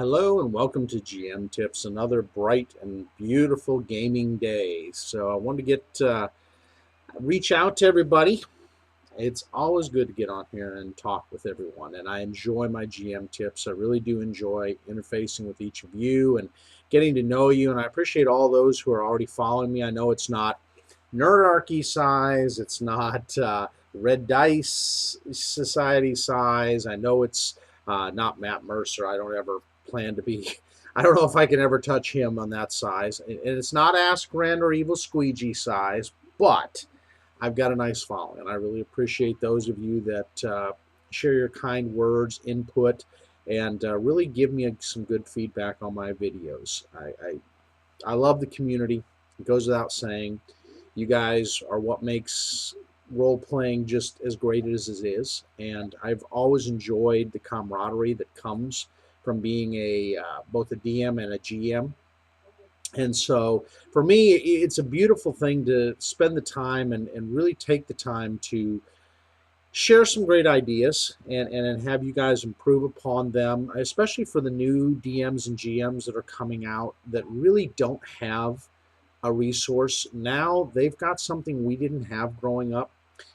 Hello and welcome to GM Tips, another bright and beautiful gaming day. So I want to reach out to everybody. It's always good to get on here and talk with everyone, and I enjoy my GM tips. I really do enjoy interfacing with each of you and getting to know you, and I appreciate all those who are already following me. I know it's not Nerdarchy size, it's not Red Dice Society size. I know it's not Matt Mercer. I don't ever plan to be. I don't know if I can ever touch him on that size. And it's not Ask Ren or Evil Squeegee size, but I've got a nice following. And I really appreciate those of you that share your kind words, input, and really give me some good feedback on my videos. I love the community. It goes without saying. You guys are what makes role playing just as great as it is, and I've always enjoyed the camaraderie that comes from being a both a DM and a GM. And so for me, it's a beautiful thing to spend the time and really take the time to share some great ideas and have you guys improve upon them, especially for the new DMs and GMs that are coming out that really don't have a resource. Now they've got something we didn't have growing up,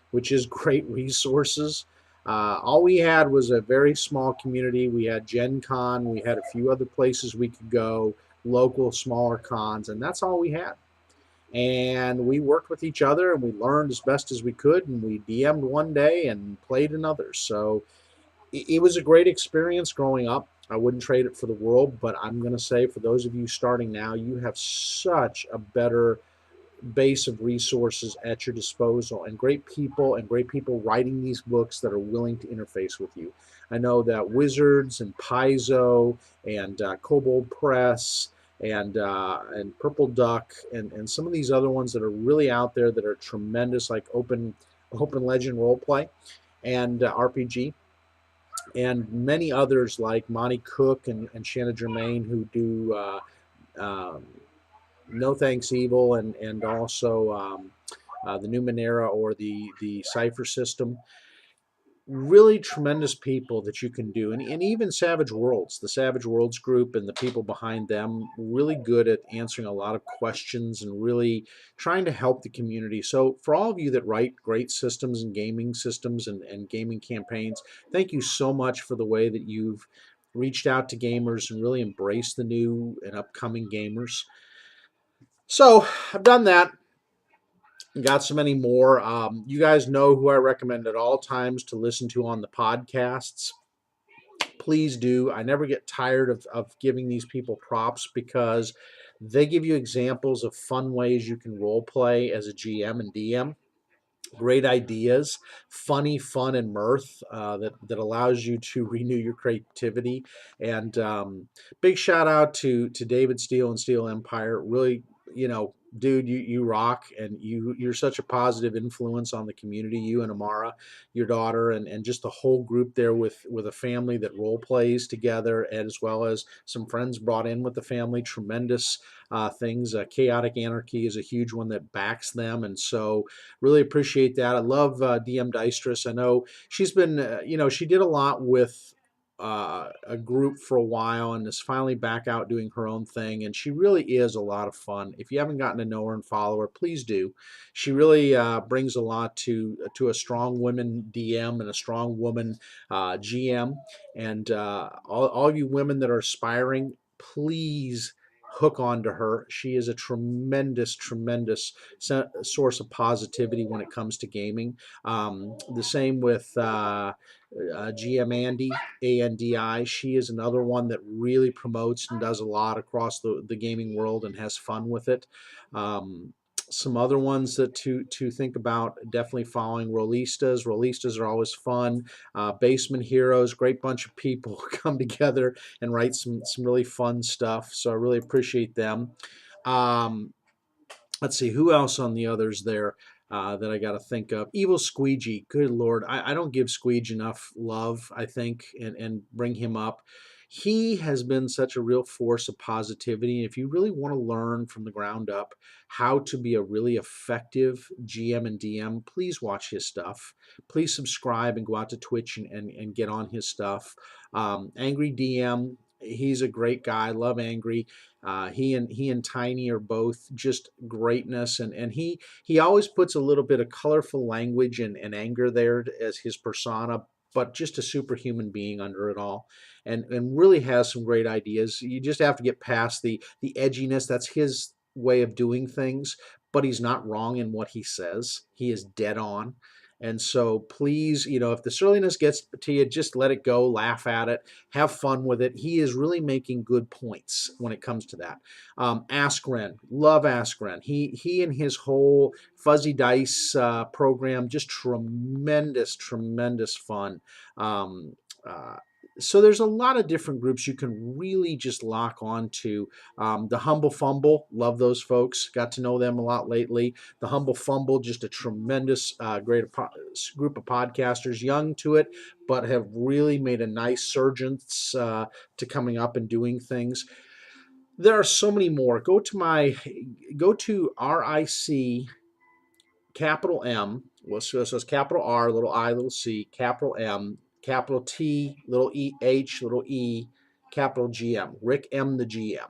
which is great resources. All we had was a very small community. We had Gen Con, we had a few other places we could go, local, smaller cons, and that's all we had. And we worked with each other and we learned as best as we could, and we DM'd one day and played another. So it was a great experience growing up. I wouldn't trade it for the world, but I'm going to say for those of you starting now, you have such a better base of resources at your disposal and great people writing these books that are willing to interface with you. I know that Wizards and Paizo and Kobold Press and Purple Duck and some of these other ones that are really out there that are tremendous, like Open Legend Roleplay and RPG, and many others like Monty Cook and Shanna Germain who do um, No Thanks Evil and also the Numenera or the Cipher system. Really tremendous people that you can do, and even Savage Worlds, the Savage Worlds group and the people behind them, really good at answering a lot of questions and really trying to help the community. So for all of you that write great systems and gaming systems and gaming campaigns, thank you so much for the way that you've reached out to gamers and really embraced the new and upcoming gamers. So I've done that. Got so many more. You guys know who I recommend at all times to listen to on the podcasts. Please do. I never get tired of giving these people props because they give you examples of fun ways you can role play as a GM and DM. Great ideas, funny fun and mirth that allows you to renew your creativity. And big shout out to David Steele and Steel Empire. Really, dude, you rock, and you're such a positive influence on the community. You and Amara, your daughter, and just the whole group there with a family that role plays together, as well as some friends brought in with the family. Tremendous things. Chaotic Anarchy is a huge one that backs them, and so really appreciate that. I love DM Dystress. I know she's been, she did a lot with a group for a while and is finally back out doing her own thing. And she really is a lot of fun. If you haven't gotten to know her and follow her, please do. She really brings a lot to a strong woman DM and a strong woman GM. And all you women that are aspiring, please hook onto her. She is a tremendous source of positivity when it comes to gaming. The same with GM Andy, ANDI. She is another one that really promotes and does a lot across the gaming world and has fun with it. Some other ones that to think about, definitely following Rollistas. Rollistas are always fun. Basement Heroes, great bunch of people come together and write some really fun stuff. So I really appreciate them. Um, let's see who else on the others there that I got to think of. Evil Squeegee, good lord, I don't give Squeege enough love, I think, and bring him up. He has been such a real force of positivity. If you really want to learn from the ground up how to be a really effective GM and DM, please watch his stuff. Please subscribe and go out to Twitch and get on his stuff. Angry DM He's a great guy. Love Angry. He and Tiny are both just greatness, and he always puts a little bit of colorful language and anger there as his persona, but just a superhuman being under it all, and really has some great ideas. You just have to get past the edginess. That's his way of doing things, but he's not wrong in what he says. He is dead on. And so please, if the surliness gets to you, just let it go, laugh at it, have fun with it. He is really making good points when it comes to that. Askren, love Askren. He and his whole Fuzzy Dice program, just tremendous, tremendous fun. Um, uh, so there's a lot of different groups you can really just lock on to. The Humble Fumble, love those folks. Got to know them a lot lately. The Humble Fumble, just a tremendous, great group of podcasters, young to it, but have really made a nice surgence to coming up and doing things. There are so many more. Go to RIC capital M. So it's capital R, little I, little C, capital M, capital T, little E, H, little E, capital GM. Rick M, the GM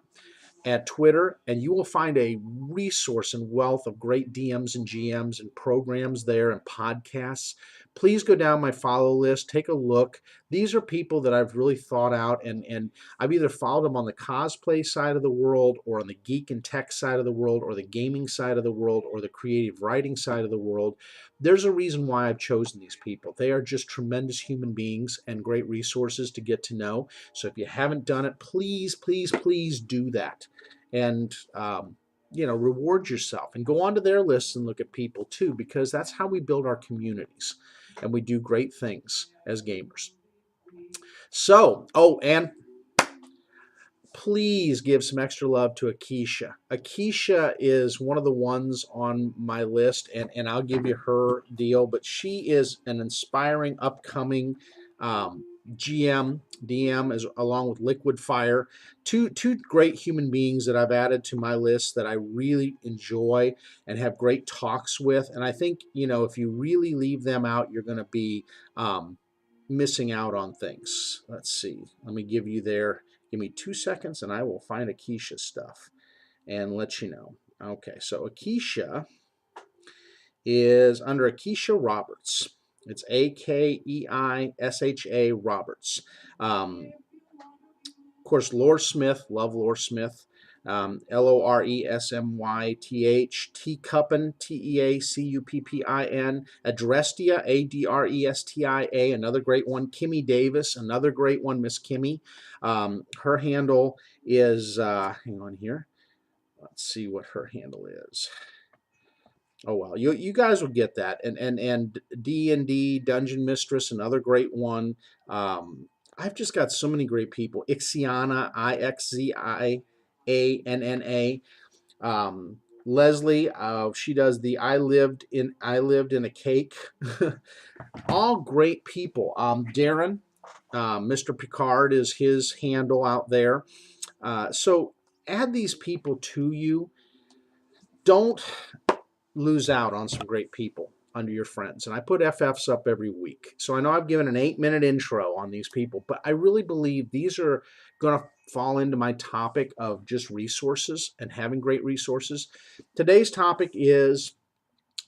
at Twitter, and you will find a resource and wealth of great DMs and GMs and programs there and podcasts. Please go down my follow list, take a look. These are people that I've really thought out, and I've either followed them on the cosplay side of the world, or on the geek and tech side of the world, or the gaming side of the world, or the creative writing side of the world. There's a reason why I've chosen these people. They are just tremendous human beings and great resources to get to know. So if you haven't done it, please, please, please do that. And reward yourself and go onto their lists and look at people too, because that's how we build our communities and we do great things as gamers. So, and please give some extra love to Akeisha. Akeisha is one of the ones on my list, and I'll give you her deal, but she is an inspiring upcoming GM, DM, along with Liquid Fire, two great human beings that I've added to my list that I really enjoy and have great talks with. And I think, if you really leave them out, you're going to be missing out on things. Let's see. Let me give me 2 seconds and I will find Akeisha's stuff and let you know. Okay, so Akeisha is under Akeisha Roberts. It's Akeisha Roberts. Of course, Lore Smith, love Lore Smith. LORESMYTH, Teacuppin, TEACUPPIN, Adrestia, ADRESTIA, another great one. Kimmy Davis, another great one, Miss Kimmy. Her handle is, hang on here. Let's see what her handle is. Oh well, you guys will get that. And D&D Dungeon Mistress, another great one. I've just got so many great people. Ixiana, IXZIANNA. Leslie, she does the I lived in a cake. All great people. Darren, Mr. Picard is his handle out there. So add these people to you. Don't lose out on some great people under your friends. And I put FFs up every week. So I know I've given an 8-minute intro on these people, but I really believe these are going to fall into my topic of just resources and having great resources. Today's topic is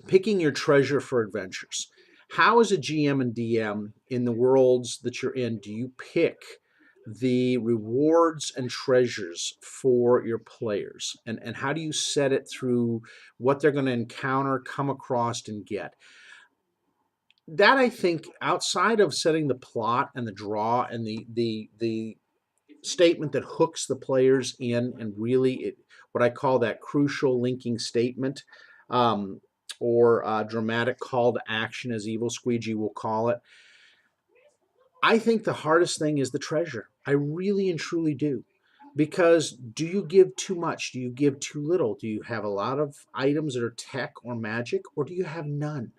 picking your treasure for adventures. How, as a GM and DM in the worlds that you're in, do you pick the rewards and treasures for your players? And how do you set it through what they're going to encounter, come across, and get? That, I think, outside of setting the plot and the draw and the statement that hooks the players in, and really what I call that crucial linking statement, or dramatic call to action, as Evil Squeegee will call it. I think the hardest thing is the treasure. I really and truly do. Because do you give too much? Do you give too little? Do you have a lot of items that are tech or magic? Or do you have none?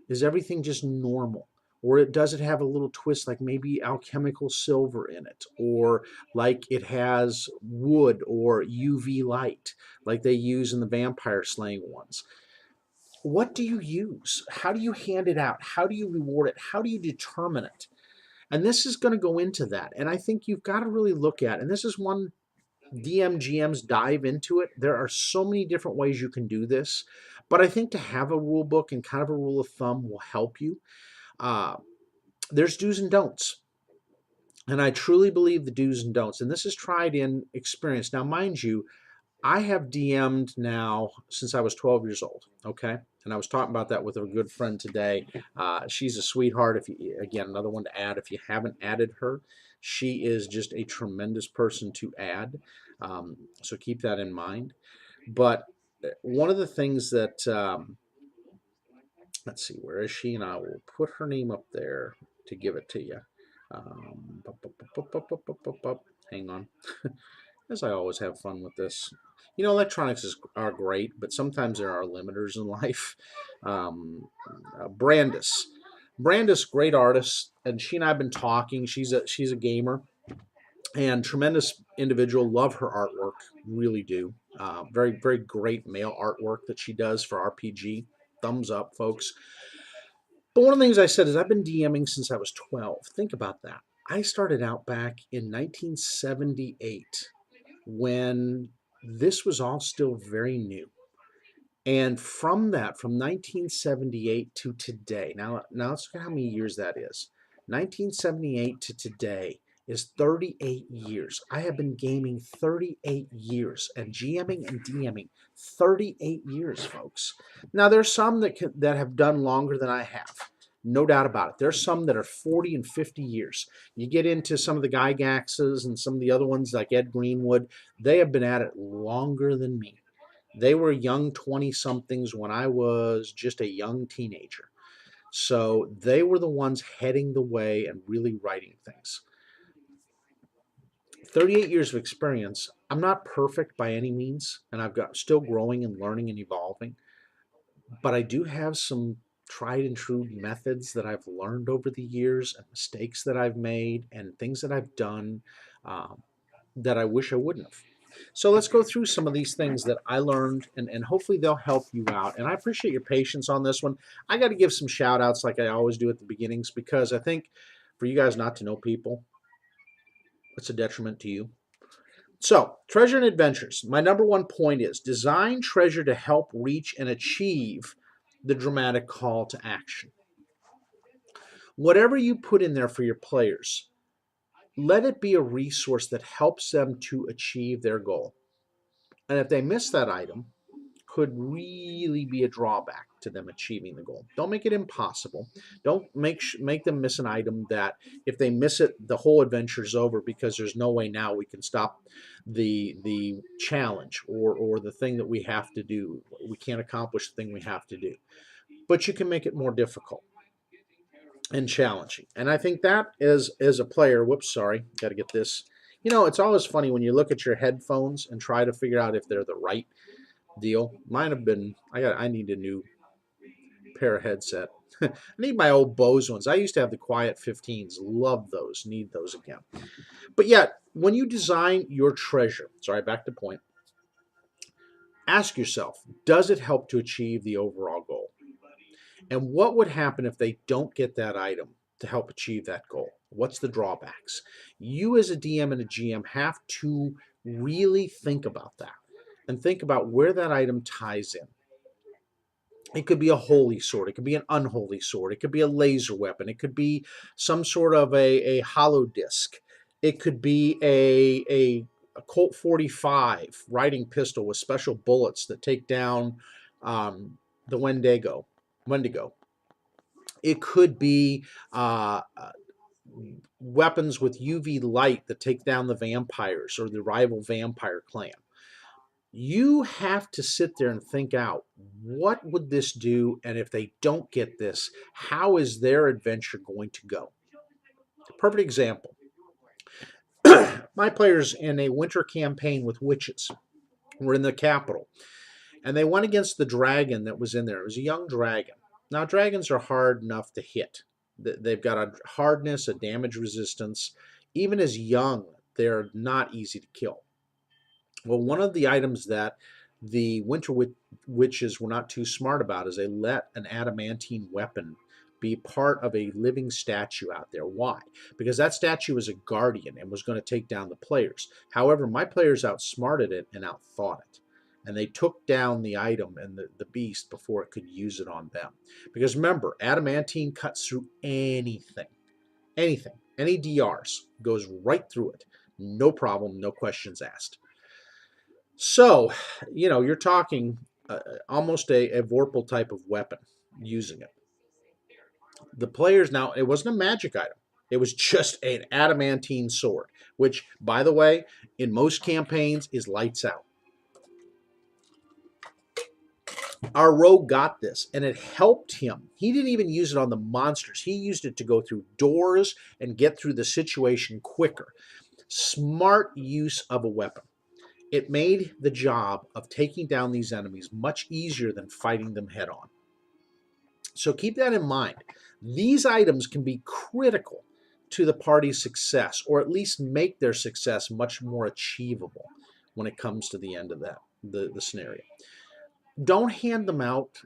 Is everything just normal? Or does it have a little twist, like maybe alchemical silver in it? Or like it has wood or UV light, like they use in the vampire slaying ones? What do you use? How do you hand it out? How do you reward it? How do you determine it? And this is going to go into that. And I think you've got to really look at, and this is one GMs dive into it. There are so many different ways you can do this, but I think to have a rule book and kind of a rule of thumb will help you. There's do's and don'ts. And I truly believe the do's and don'ts. And this is tried in experience. Now, mind you, I have DM'd now since I was 12 years old, okay? And I was talking about that with a good friend today. She's a sweetheart. If you, again, another one to add. If you haven't added her, she is just a tremendous person to add. So keep that in mind. But one of the things that, let's see, where is she? And I will put her name up there to give it to you. Hang on. As I always have fun with this. You know, electronics are great, but sometimes there are limiters in life. Brandis. Brandis, great artist, and she and I have been talking. She's a gamer and tremendous individual. Love her artwork, really do. Very, very great male artwork that she does for RPG. Thumbs up, folks. But one of the things I said is I've been DMing since I was 12. Think about that. I started out back in 1978 when this was all still very new. And from that, from 1978 to today, now let's look at how many years that is. 1978 to today is 38 years. I have been gaming 38 years and GMing and DMing 38 years, folks. Now, there's some that have done longer than I have. No doubt about it. There's some that are 40 and 50 years. You get into some of the Gygaxes and some of the other ones like Ed Greenwood, they have been at it longer than me. They were young 20-somethings when I was just a young teenager. So they were the ones heading the way and really writing things. 38 years of experience. I'm not perfect by any means, and I've got still growing and learning and evolving. But I do have some tried and true methods that I've learned over the years and mistakes that I've made and things that I've done that I wish I wouldn't have. So let's go through some of these things that I learned, and hopefully they'll help you out. And I appreciate your patience on this one. I got to give some shout outs like I always do at the beginnings, because I think for you guys not to know people, it's a detriment to you. So, treasure and adventures. My number one point is design treasure to help reach and achieve the dramatic call to action. Whatever you put in there for your players, let it be a resource that helps them to achieve their goal. And if they miss that item, could really be a drawback to them achieving the goal. Don't make it impossible. Don't make them miss an item that if they miss it, the whole adventure's over, because there's no way now we can stop the challenge or the thing that we have to do. We can't accomplish the thing we have to do. But you can make it more difficult and challenging. And I think that as a player, whoops, sorry, got to get this. You know, it's always funny when you look at your headphones and try to figure out if they're the right deal. Mine have been, I need a new pair of headset. I need my old Bose ones. I used to have the Quiet 15s. Love those. Need those again. But yet, when you design your treasure, sorry, back to point, ask yourself, does it help to achieve the overall goal? And what would happen if they don't get that item to help achieve that goal? What's the drawbacks? You as a DM and a GM have to really think about that and think about where that item ties in. It could be a holy sword. It could be an unholy sword. It could be a laser weapon. It could be some sort of a hollow disc. It could be a Colt 45 riding pistol with special bullets that take down the Wendigo. It could be weapons with UV light that take down the vampires or the rival vampire clan. You have to sit there and think out, what would this do? And if they don't get this, how is their adventure going to go? Perfect example. My players in a winter campaign with witches were in the capital, and they went against the dragon that was in there. It was a young dragon. Now, dragons are hard enough to hit. They've got a hardness, a damage resistance. Even as young, they're not easy to kill. Well, one of the items that the Winter Witches were not too smart about is they let an adamantine weapon be part of a living statue out there. Why? Because that statue was a guardian and was going to take down the players. However, my players outsmarted it and outthought it. And they took down the item and the beast before it could use it on them. Because remember, adamantine cuts through anything. Anything. Any DRs goes right through it. No problem, no questions asked. So, you know, you're talking almost a Vorpal type of weapon using it. The players now, it wasn't a magic item. It was just an adamantine sword, which, by the way, in most campaigns is lights out. Our rogue got this, and it helped him. He didn't even use it on the monsters. He used it to go through doors and get through the situation quicker. Smart use of a weapon. It made the job of taking down these enemies much easier than fighting them head on. So keep that in mind. These items can be critical to the party's success, or at least make their success much more achievable when it comes to the end of that, the scenario. Don't hand them out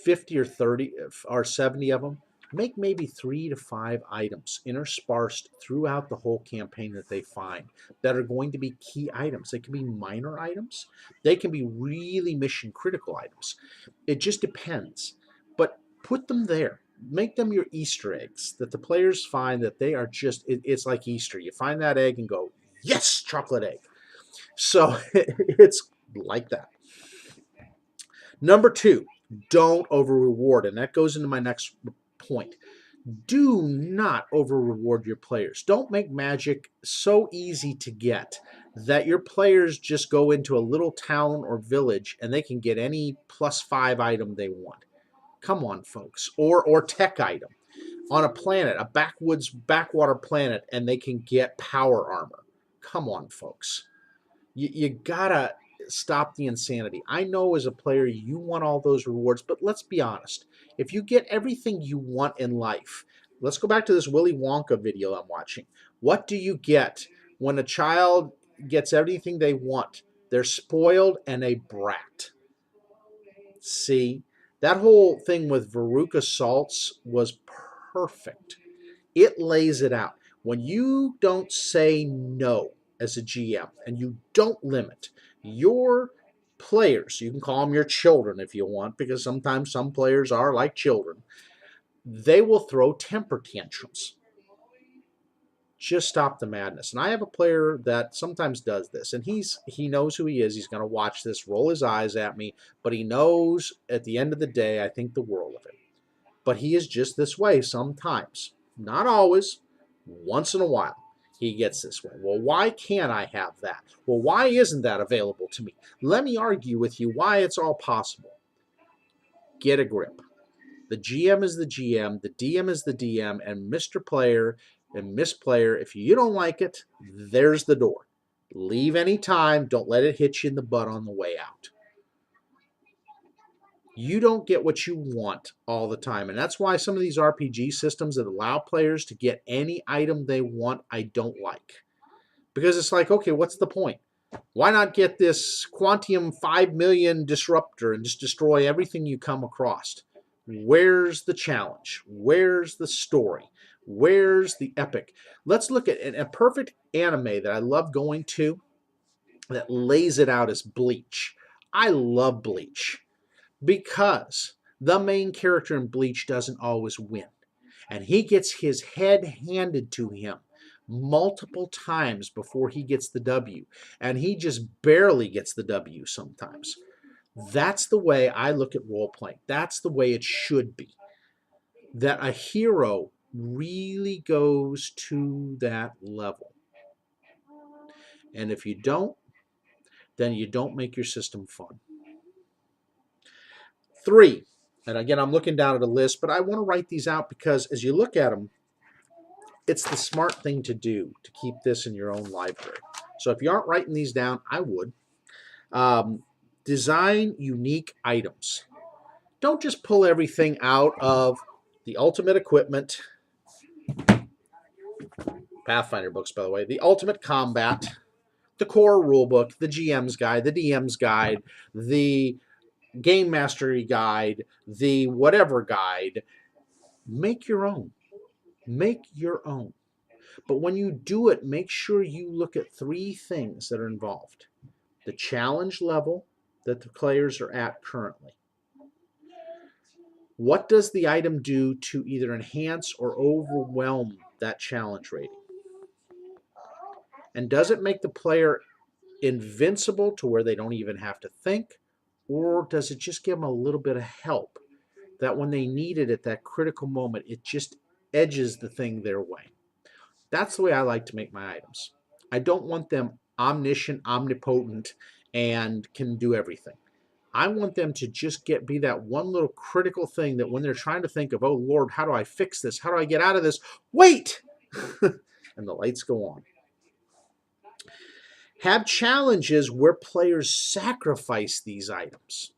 50 or 30 or 70 of them. Make maybe 3 to 5 items interspersed throughout the whole campaign that they find that are going to be key items. They can be minor items. They can be really mission critical items. It just depends. But put them there. Make them your Easter eggs that the players find that they are just, it's like Easter. You find that egg and go, yes, chocolate egg. So it's like that. Number 2, don't over reward. And that goes into my next point. Do not over reward your players. Don't make magic so easy to get that your players just go into a little town or village and they can get any +5 item they want. Come on, folks. Or tech item on a planet, a backwater planet, and they can get power armor. Come on, folks. You gotta stop the insanity. I know as a player you want all those rewards, but let's be honest. If you get everything you want in life, let's go back to this Willy Wonka video I'm watching. What do you get when a child gets everything they want? They're spoiled and a brat. See, that whole thing with Veruca Salts was perfect. It lays it out. When you don't say no as a GM and you don't limit your players, you can call them your children if you want, because sometimes some players are like children, they will throw temper tantrums. Just stop the madness. And I have a player that sometimes does this, and he knows who he is. He's going to watch this, roll his eyes at me, but he knows at the end of the day I think the world of him. But he is just this way sometimes. Not always. Once in a while he gets this way. Well, why can't I have that? Well, why isn't that available to me? Let me argue with you why it's all possible. Get a grip. The GM is the GM, the DM is the DM, and Mr. Player and Miss Player, if you don't like it, there's the door. Leave any time. Don't let it hit you in the butt on the way out. You don't get what you want all the time. And that's why some of these RPG systems that allow players to get any item they want, I don't like. Because it's like, okay, what's the point? Why not get this Quantium 5 million disruptor and just destroy everything you come across? Where's the challenge? Where's the story? Where's the epic? Let's look at a perfect anime that I love going to that lays it out as Bleach. I love Bleach because the main character in Bleach doesn't always win. And he gets his head handed to him multiple times before he gets the W. And he just barely gets the W sometimes. That's the way I look at role-playing. That's the way it should be. That a hero really goes to that level. And if you don't, then you don't make your system fun. 3, and again, I'm looking down at a list, but I want to write these out because as you look at them, it's the smart thing to do to keep this in your own library. So if you aren't writing these down, I would. Design unique items. Don't just pull everything out of the Ultimate Equipment, Pathfinder books, by the way, the Ultimate Combat, the Core Rulebook, the GM's Guide, the DM's Guide, the Game Mastery Guide, the whatever guide. Make your own. Make your own. But when you do it, make sure you look at three things that are involved: the challenge level that the players are at currently. What does the item do to either enhance or overwhelm that challenge rating? And does it make the player invincible to where they don't even have to think? Or does it just give them a little bit of help that when they need it at that critical moment, it just edges the thing their way? That's the way I like to make my items. I don't want them omniscient, omnipotent, and can do everything. I want them to just be that one little critical thing that when they're trying to think of, oh Lord, how do I fix this? How do I get out of this? Wait! And the lights go on. Have challenges where players sacrifice these items.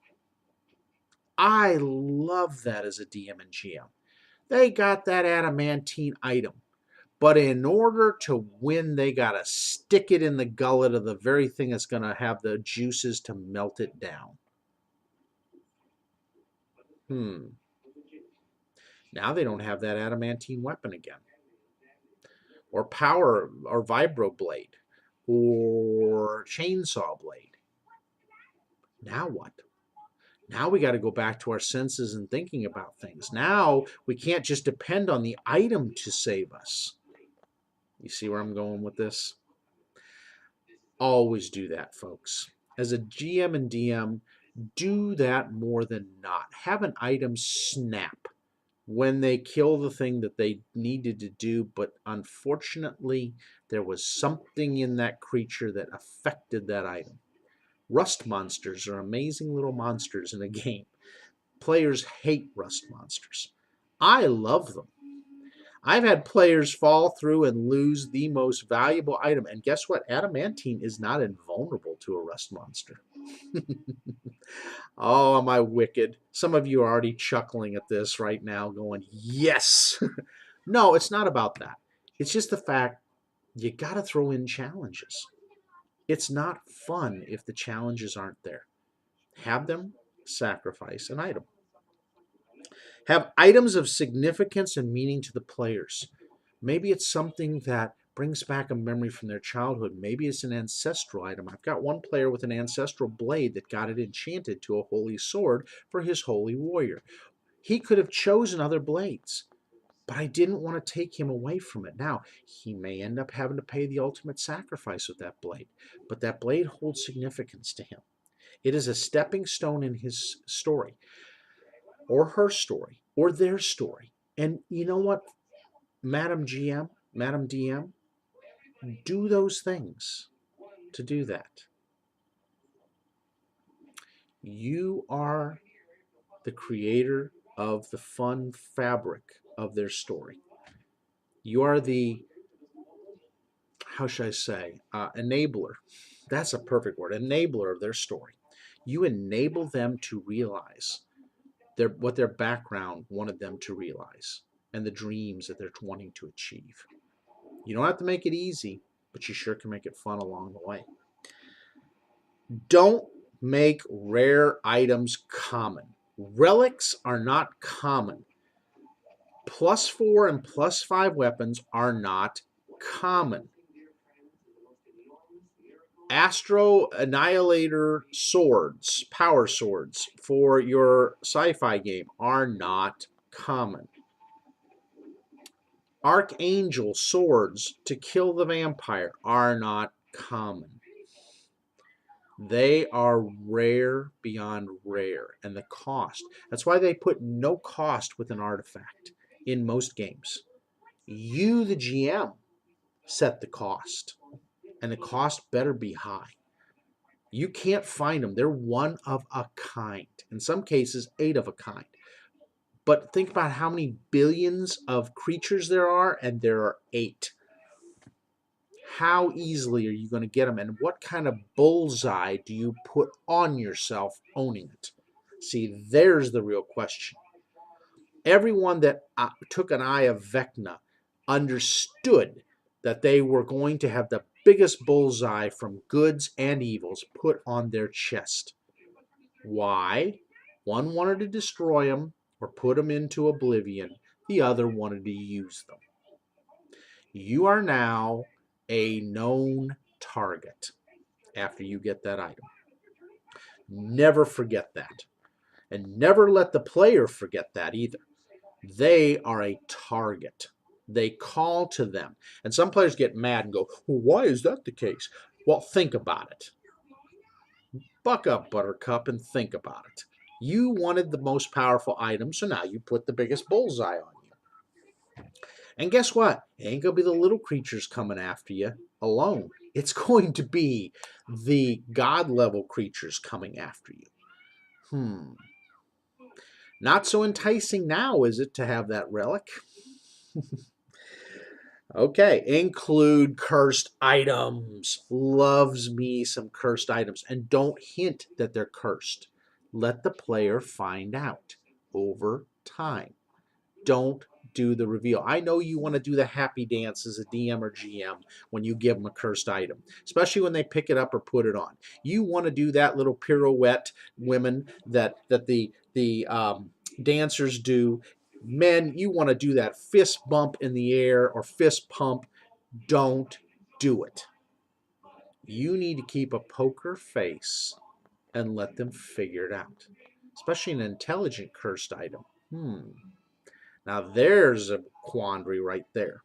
I love that as a DM and GM. They got that adamantine item, but in order to win, they got to stick it in the gullet of the very thing that's going to have the juices to melt it down. Now they don't have that adamantine weapon again, or power, or vibro blade, or chainsaw blade. Now what? Now we got to go back to our senses and thinking about things. Now we can't just depend on the item to save us. You see where I'm going with this? Always do that, folks. As a GM and DM, do that more than not. Have an item snap when they kill the thing that they needed to do, but unfortunately there was something in that creature that affected that item. Rust monsters are amazing little monsters in a game. Players hate rust monsters. I love them. I've had players fall through and lose the most valuable item, and guess what? Adamantine is not invulnerable to a rust monster. Oh, am I wicked? Some of you are already chuckling at this right now, going, yes. No, it's not about that. It's just the fact you got to throw in challenges. It's not fun if the challenges aren't there. Have them, sacrifice an item. Have items of significance and meaning to the players. Maybe it's something that brings back a memory from their childhood. Maybe it's an ancestral item. I've got one player with an ancestral blade that got it enchanted to a holy sword for his holy warrior. He could have chosen other blades, but I didn't want to take him away from it. Now, he may end up having to pay the ultimate sacrifice with that blade, but that blade holds significance to him. It is a stepping stone in his story, or her story, or their story. And you know what, Madam GM, Madam DM, do those things to do that. You are the creator of the fun fabric of their story. You are the, how should I say, enabler. That's a perfect word, enabler of their story. You enable them to realize what their background wanted them to realize and the dreams that they're wanting to achieve. You don't have to make it easy, but you sure can make it fun along the way. Don't make rare items common. Relics are not common. +4 and +5 weapons are not common. Astro Annihilator swords, power swords for your sci-fi game are not common. Archangel swords to kill the vampire are not common. They are rare beyond rare, and the cost. That's why they put no cost with an artifact in most games. You, the GM, set the cost, and the cost better be high. You can't find them. They're one of a kind. In some cases, 8 of a kind. But think about how many billions of creatures there are, and there are 8. How easily are you going to get them, and what kind of bullseye do you put on yourself owning it? See, there's the real question. Everyone that took an Eye of Vecna understood that they were going to have the biggest bullseye from goods and evils put on their chest. Why? One wanted to destroy them or put them into oblivion. the other wanted to use them. You are now a known target after you get that item. Never forget that. And never let the player forget that either. They are a target. They call to them. And some players get mad and go, well, why is that the case? Well, think about it. Buck up, Buttercup, and think about it. You wanted the most powerful item, so now you put the biggest bullseye on you. And guess what? It ain't going to be the little creatures coming after you alone. It's going to be the god-level creatures coming after you. Not so enticing now, is it, to have that relic? Okay, include cursed items. Loves me some cursed items. And don't hint that they're cursed. Let the player find out over time. Don't do the reveal. I know you want to do the happy dance as a DM or GM when you give them a cursed item, especially when they pick it up or put it on. You want to do that little pirouette, women, that the dancers do. Men, you want to do that fist bump in the air or fist pump. Don't do it. You need to keep a poker face and let them figure it out, especially an intelligent cursed item. Now there's a quandary right there.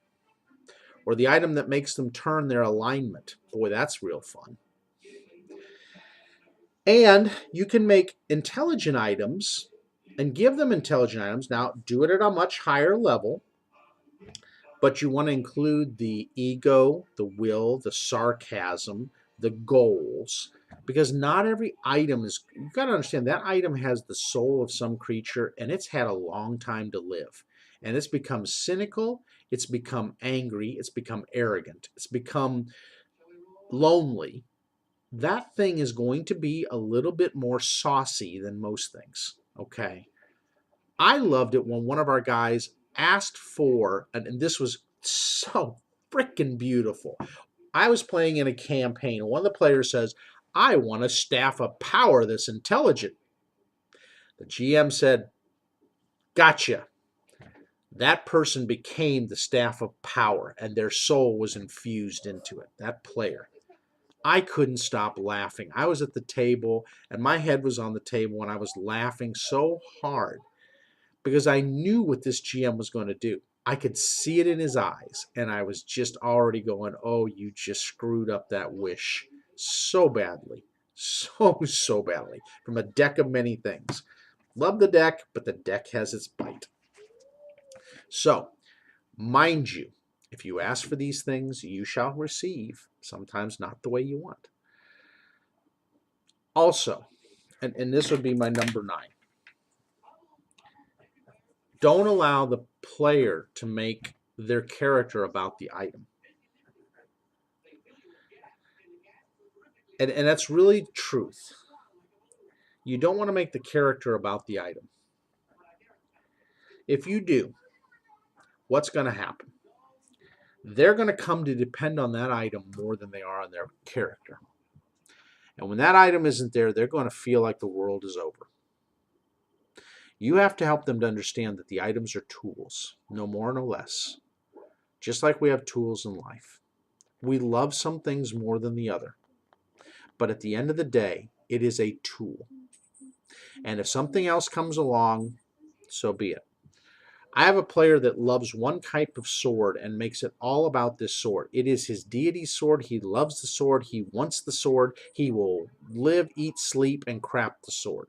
Or the item that makes them turn their alignment. Boy, that's real fun. And you can make intelligent items and give them intelligent items. Now, do it at a much higher level, but you want to include the ego, the will, the sarcasm, the goals, because not every item is, you've got to understand, that item has the soul of some creature, and it's had a long time to live. And it's become cynical, it's become angry, it's become arrogant, it's become lonely. That thing is going to be a little bit more saucy than most things, okay? I loved it when one of our guys asked for, and this was so freaking beautiful. I was playing in a campaign, and one of the players says, I want a staff of power that's intelligent. The GM said, gotcha. That person became the staff of power, and their soul was infused into it, that player. I couldn't stop laughing. I was at the table, and my head was on the table, and I was laughing so hard because I knew what this GM was going to do. I could see it in his eyes, and I was just already going, oh, you just screwed up that wish so badly. So badly. From a deck of many things. Love the deck, but the deck has its bite. So, mind you, if you ask for these things, you shall receive. Sometimes not the way you want. Also, and this would be my number 9. Don't allow the player to make their character about the item. And that's really truth. You don't want to make the character about the item. If you do, what's going to happen? They're going to come to depend on that item more than they are on their character. And when that item isn't there, they're going to feel like the world is over. You have to help them to understand that the items are tools, no more, no less. Just like we have tools in life. We love some things more than the other. But at the end of the day, it is a tool. And if something else comes along, so be it. I have a player that loves one type of sword and makes it all about this sword. It is his deity sword. He loves the sword. He wants the sword. He will live, eat, sleep, and crap the sword.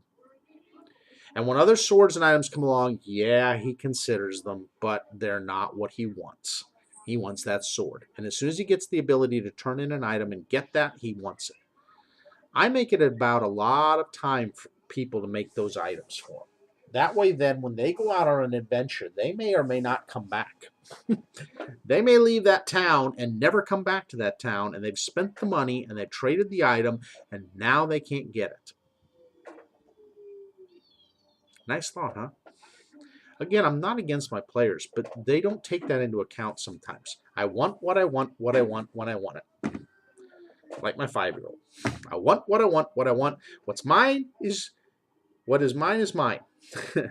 And when other swords and items come along, yeah, he considers them, but they're not what he wants. He wants that sword. And as soon as he gets the ability to turn in an item and get that, he wants it. I make it about a lot of time for people to make those items for them. That way, then, when they go out on an adventure, they may or may not come back. They may leave that town and never come back to that town, and they've spent the money, and they've traded the item, and now they can't get it. Nice thought, huh? Again, I'm not against my players, but they don't take that into account sometimes. I want what I want, what I want, when I want it. Like my 5-year-old. I want what I want, what I want. What's mine is, what is mine,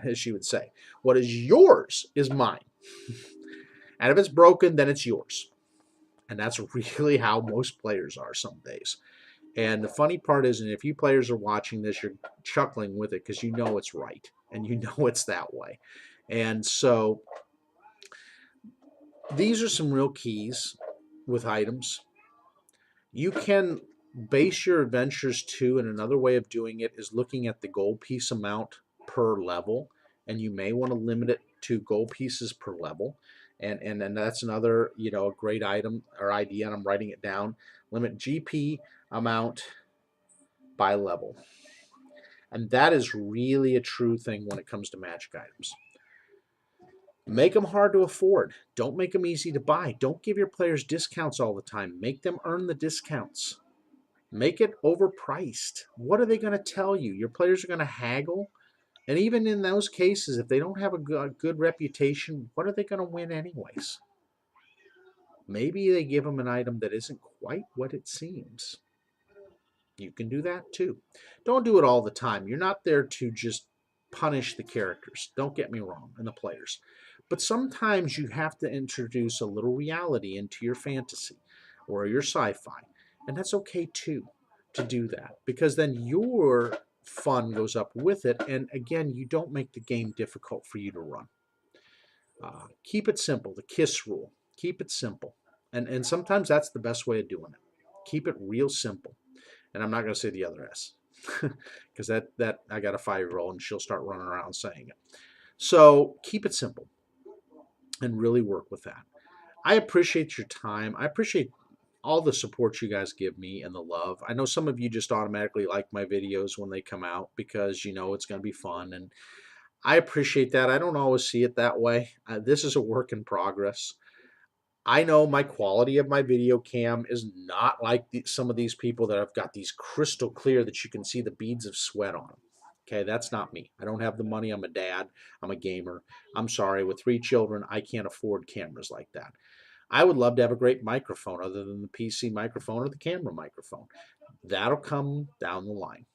as she would say. What is yours is mine. And if it's broken, then it's yours. And that's really how most players are some days. And the funny part is, and if you players are watching this, you're chuckling with it because you know it's right and you know it's that way. And so these are some real keys with items. You can base your adventures too, and another way of doing it is looking at the gold piece amount per level, and you may want to limit it to gold pieces per level. And that's another, a great item or idea, and I'm writing it down. Limit GP amount by level. And that is really a true thing when it comes to magic items. Make them hard to afford. Don't make them easy to buy. Don't give your players discounts all the time. Make them earn the discounts. Make it overpriced. What are they going to tell you? Your players are going to haggle. And even in those cases, if they don't have a good reputation, what are they going to win anyways? Maybe they give them an item that isn't quite what it seems. You can do that too. Don't do it all the time. You're not there to just punish the characters. Don't get me wrong, and the players. But sometimes you have to introduce a little reality into your fantasy or your sci-fi. And that's okay too to do that, because then your fun goes up with it. And again, you don't make the game difficult for you to run. Keep it simple. The KISS rule. Keep it simple. And sometimes that's the best way of doing it. Keep it real simple. And I'm not going to say the other S because that I got a 5-year-old and she'll start running around saying it. So keep it simple and really work with that. I appreciate your time. I appreciate all the support you guys give me and the love. I know some of you just automatically like my videos when they come out because you know it's going to be fun, and I appreciate that. I don't always see it that way. This is a work in progress. I know my quality of my video cam is not like some of these people that have got these crystal clear that you can see the beads of sweat on them. Okay, that's not me. I don't have the money. I'm a dad. I'm a gamer. I'm sorry. With 3 children, I can't afford cameras like that. I would love to have a great microphone other than the PC microphone or the camera microphone. That'll come down the line.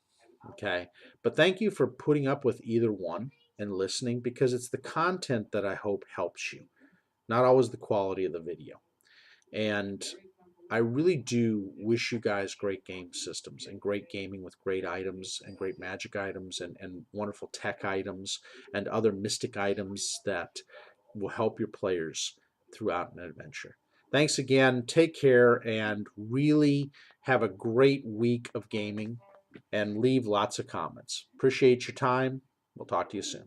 Okay, but thank you for putting up with either one and listening, because it's the content that I hope helps you, not always the quality of the video. And I really do wish you guys great game systems and great gaming with great items and great magic items and wonderful tech items and other mystic items that will help your players throughout an adventure. Thanks again. Take care and really have a great week of gaming, and leave lots of comments. Appreciate your time. We'll talk to you soon.